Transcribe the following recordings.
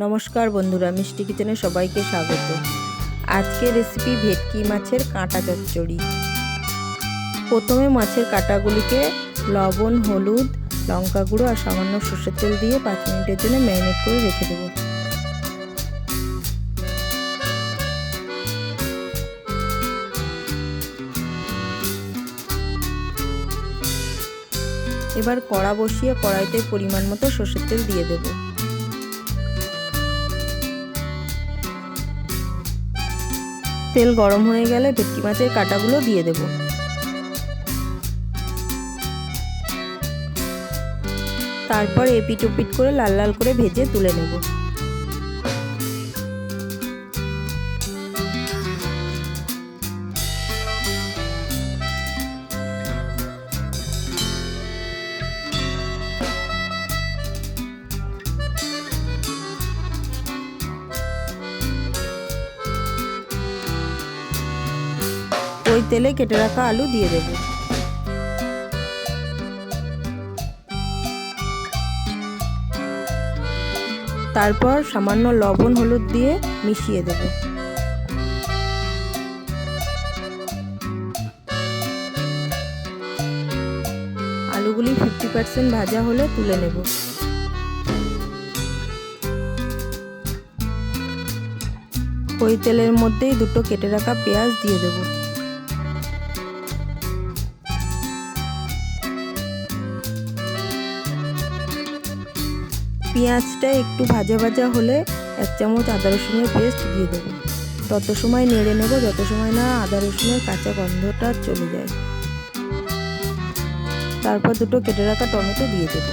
নমস্কার বন্ধুরা, মিষ্টি কিচেনে সবাইকে স্বাগত। আজকে রেসিপি ভেটকি মাছের কাঁটা চচ্চড়ি। প্রথমে মাছের কাঁটাগুলিকে লবণ, হলুদ, লঙ্কা গুঁড়ো আর সামান্য সরষের তেল দিয়ে 5 মিনিটের জন্য ম্যারিনেট করে রেখে দেবো। এবার কড়া বসিয়ে কড়াইতে পরিমাণ মতো সরষের তেল দিয়ে দেবো। তেল গরম হয়ে গেলে ভেটকি মাছের কাঁটাগুলো দিয়ে দেব। তারপর এপিট ওপিট করে লাল লাল করে ভেজে তুলে নেব। ওই তেলে কেটে রাখা আলু দিয়ে দেব। তারপর সামান্য লবণ, হলুদ দিয়ে মিশিয়ে দেব। আলুগুলি 50% ভাজা হলে তুলে নেব। ওই তেলের মধ্যেই দুটো কেটে রাখা পেঁয়াজ দিয়ে দেব। পেঁয়াজটা একটু ভাজা ভাজা হলে 1 চামচ আদা রসুনের পেস্ট দিয়ে দেবো। তত সময় নেড়ে নেব যত সময় না আদা রসুনের কাঁচা গন্ধটা চলে যায়। তারপর দুটো কেটে রাখা টমেটো দিয়ে দেব।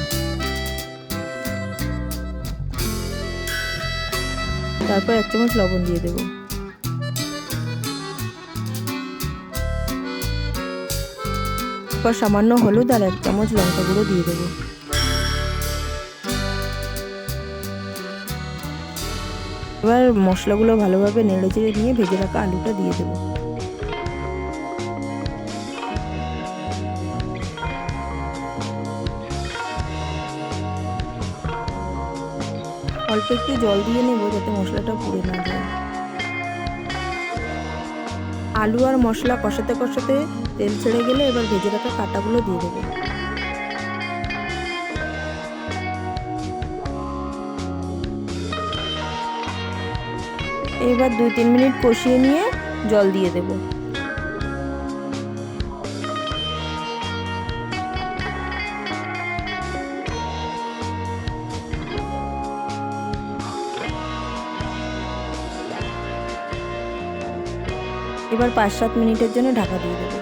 তারপর 1 চামচ লবণ দিয়ে দেব। তারপর সামান্য হলুদ আর 1 চামচ লঙ্কা গুঁড়ো দিয়ে দেবো। এবার মশলাগুলো ভালোভাবে নেড়ে চেড়ে নিয়ে ভেজে রাখা আলুটা দিয়ে দেব। অল্প একটু জল দিয়ে নেব যাতে মশলাটা পুড়ে না যায়। আলু আর মশলা কষাতে কষাতে তেল ছেড়ে গেলে এবার ভেজে রাখা কাঁটাগুলো দিয়ে দেবো। এবার 2-3 মিনিট কষিয়ে নিয়ে জল দিয়ে দেব। এবার 5-7 মিনিটের জন্য ঢাকা দিয়ে দেব।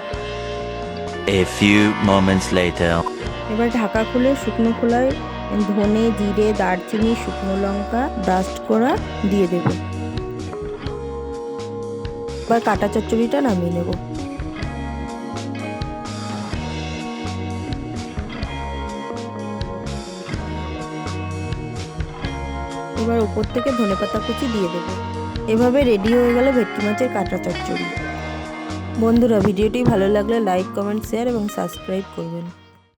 A few moments later. এবার ঢাকা খুলে শুকনো খোলায় ধনে, জিরে, দারচিনি, শুকনো লঙ্কা ডাস্ট করা দিয়ে দেব। এবার কাঁটা চচ্চড়িটা নামিয়ে নেব। এবার উপর থেকে ধনেপাতা কুচি দিয়ে দেব। এভাবে রেডি হয়ে গেল ভেটকি মাছের কাঁটা চচ্চড়ি। বন্ধুরা, ভিডিওটি ভালো লাগলে লাইক, কমেন্ট, শেয়ার এবং সাবস্ক্রাইব করবেন।